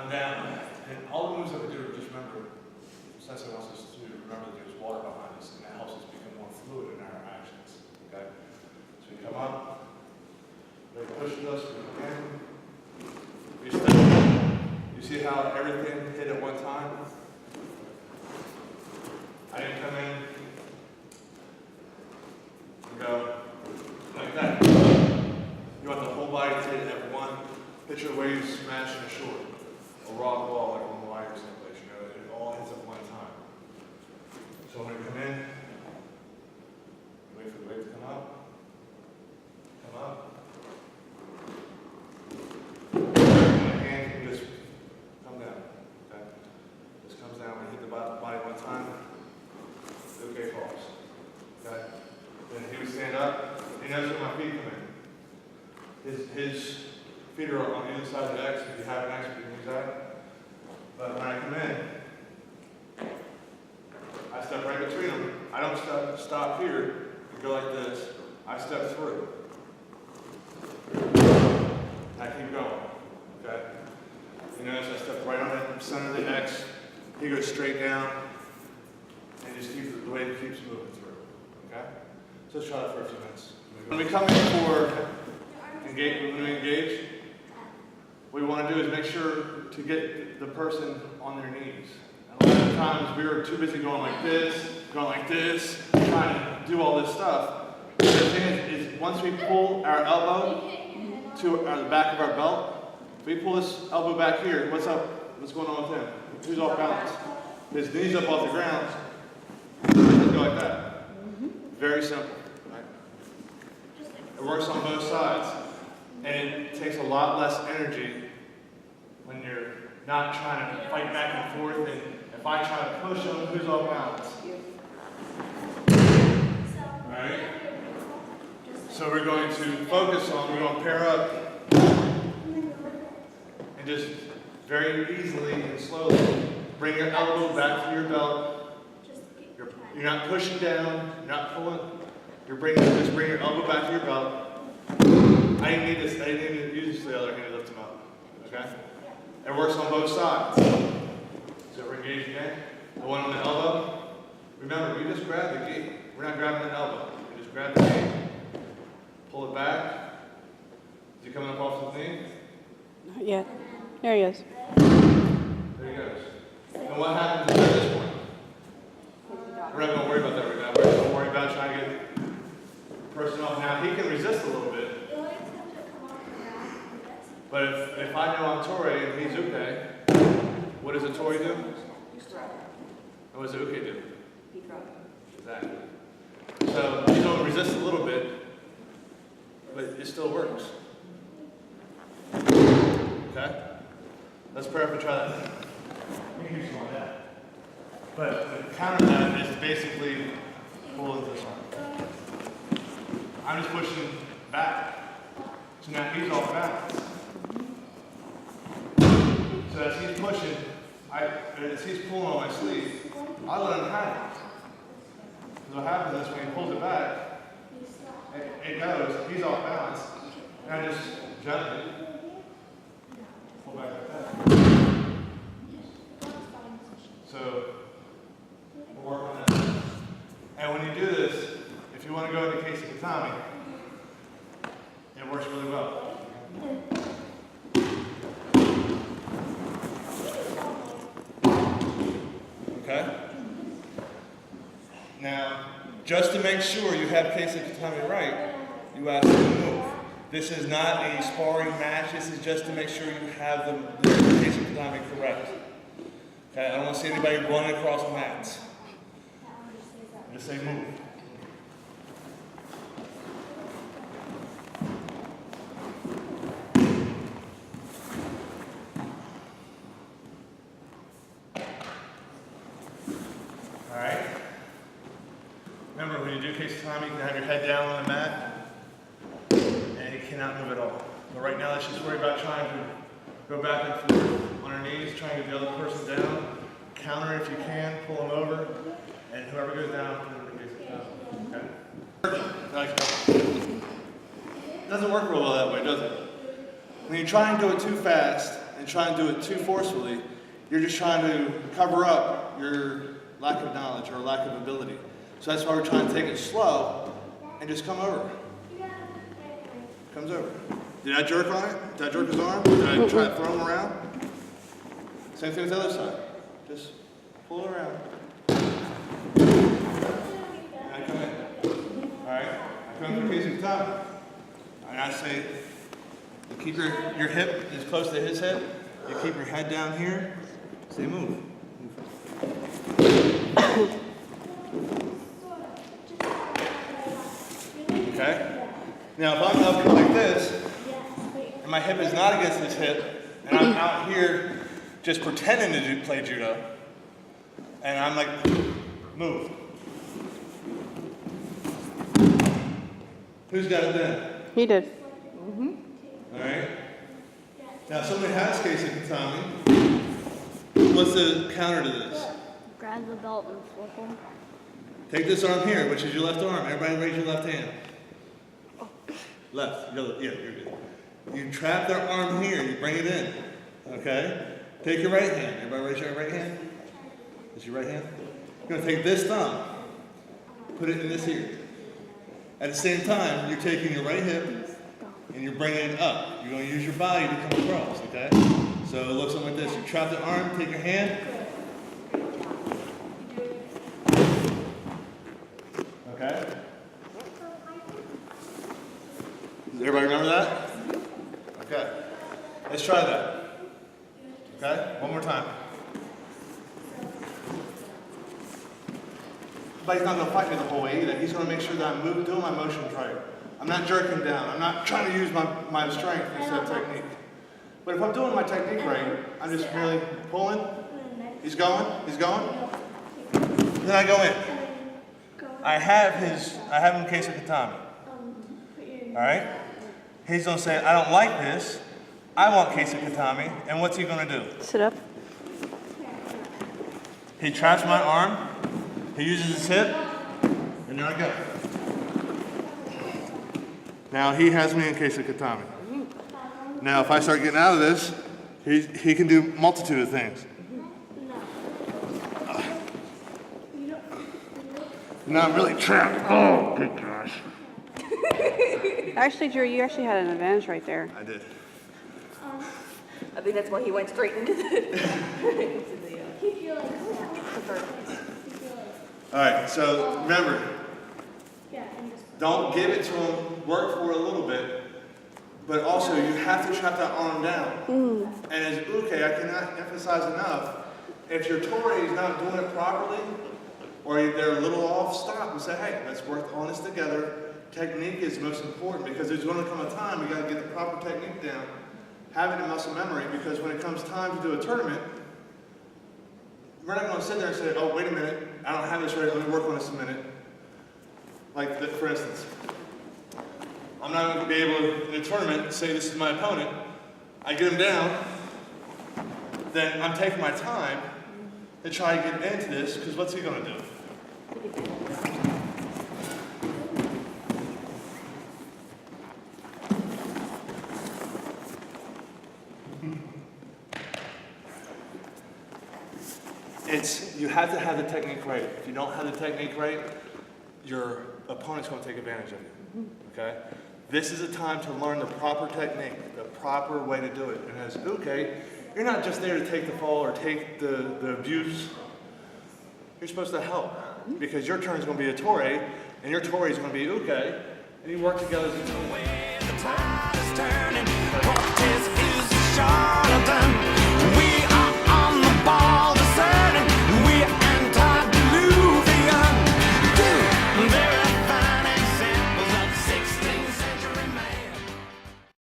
I'm down. And all the moves that we do, just remember, Sensei wants us to remember that there's water behind us, and that helps us become more fluid in our actions. Okay? So we come up, they push us, we come in, we step. You see how everything hit at one time? I didn't come in and go like that. You want the whole body to hit at one. Picture the way you smash in a short, a rock wall like on the wire someplace. You know, it all hits at one time. So when you come in, wait for the weight to come up. Come up. And the hand can just come down. Okay? Just comes down. We hit the body one time. The okay falls. Okay? Then he would stand up. He knows where my feet come in. His feet are on the other side of the X. If you have an X, you can use that. But when I come in, I step right between them. I don't stop here and go like this. I step through. I keep going. Okay? You notice I step right on the center of the X. He goes straight down. And just keep the weight keeps moving through. Okay? So let's try that for a few minutes. When we come in for when we engage, what we want to do is make sure to get the person on their knees. And a lot of times we were too busy going like this, trying to do all this stuff. The thing is once we pull our elbow to the back of our belt, if we pull this elbow back here, what's up? What's going on with him? Who's off balance? His knees up off the ground. Just go like that. Very simple. Right? It works on both sides. And it takes a lot less energy when you're not trying to fight back and forth. And if I try to push him, who's off balance? Alright? So we're going to focus on, we're going to pair up and just very easily and slowly bring your elbow back to your belt. You're not pushing down, you're not pulling, just bring your elbow back to your belt. I didn't need this, I didn't even use the other hand to lift him up. Okay? It works on both sides. So we're engaged again. The one on the elbow. Remember, we just grab the gi. We're not grabbing the elbow. We just grab the gi. Pull it back. Is he coming up off the knee? Not yet. There he is. There he goes. And what happens at this point? We're not going to worry about that right now. We're just going to worry about trying to get the person off. Now, he can resist a little bit. But if I know I'm Tori and he's Uke, what does a Tori do? And what does a Uke do? Exactly. So he's going to resist a little bit, but it still works. Okay? Let's pair up and try that. We can use some on that. But the counter to that is basically pull into this one. I'm just pushing back. So now he's off balance. So as he's pushing, as he's pulling on my sleeve, I let him have it. Because what happens is when he pulls it back, it goes, he's off balance, and I just gently pull back like that. So we'll work on that. And when you do this, if you want to go into case of Tommie, it works really well. Okay? Now, just to make sure you have case of Tommie right, you ask them to move. This is not a sparring match. This is just to make sure you have the case of Tommie correct. Okay? I don't want to see anybody running across the mats. Just say move. Alright? Remember, when you do case of Tommie, you can have your head down on the mat, and you cannot move at all. But right now, let's just worry about trying to go back and forth on our knees, trying to get the other person down. Counter if you can, pull them over, and whoever goes down, put them in the case of Tommie. Okay? Doesn't work real well that way, does it? When you try and do it too fast, and try and do it too forcefully, you're just trying to cover up your lack of knowledge or lack of ability. So that's why we're trying to take it slow and just come over. Comes over. Did I jerk on it? Did I jerk his arm? Did I try to throw him around? Same thing with the other side. Just pull it around. And I come in. All right? I come for Casey's top. And I say, you keep your hip as close to his hip. You keep your head down here. Say move. Okay? Now, if I'm up here like this, and my hip is not against his hip, and I'm out here just pretending to play judo, and I'm like, move. Who's got it then? He did. All right? Now, if somebody has Casey Tommie, what's the counter to this? Grab the belt and flip them. Take this arm here, which is your left arm. Everybody raise your left hand. Left. Yeah, you're good. You trap their arm here. You bring it in. Okay? Take your right hand. Everybody raise your right hand. This is your right hand. You're going to take this thumb. Put it in this ear. At the same time, you're taking your right hip and you're bringing it up. You're going to use your body to come across. Okay? So it looks like this. You trap the arm. Take your hand. Okay? Does everybody remember that? Okay. Let's try that. Okay? One more time. But he's not going to fight me the whole way either. He's going to make sure that I'm doing my motions right. I'm not jerking down. I'm not trying to use my strength instead of technique. But if I'm doing my technique right, I'm just merely pulling. He's going. He's going. Then I go in. I have him case of Tommie. All right? He's going to say, I don't like this. I want case of Tommie. And what's he going to do? Sit up. He traps my arm. He uses his hip. And there I go. Now he has me in case of Tommie. Now if I start getting out of this, he can do a multitude of things. Now I'm really trapped. Oh, good gosh. Actually, Drew, you actually had an advantage right there. I did. I think that's why he went straight into the. All right, so remember, don't give it to him, work for a little bit, but also you have to trap that arm down. And as Uke, I cannot emphasize enough, if your Tori is not doing it properly, or they're a little off, stop and say, hey, let's work on this together. Technique is most important because there's going to come a time we got to get the proper technique down, have it in muscle memory, because when it comes time to do a tournament, we're not going to sit there and say, oh, wait a minute, I don't have this ready, let me work on this a minute. Like, for instance, I'm not going to be able to, in a tournament, say this is my opponent. I get him down, then I'm taking my time to try to get into this, because what's he going to do? You have to have the technique right. If you don't have the technique right, your opponent's going to take advantage of you. Okay? This is a time to learn the proper technique, the proper way to do it. And as Uke, you're not just there to take the fall or take the abuse. You're supposed to help. Because your turn is going to be a Tori, and your Tori is going to be Uke, and you work together as a team.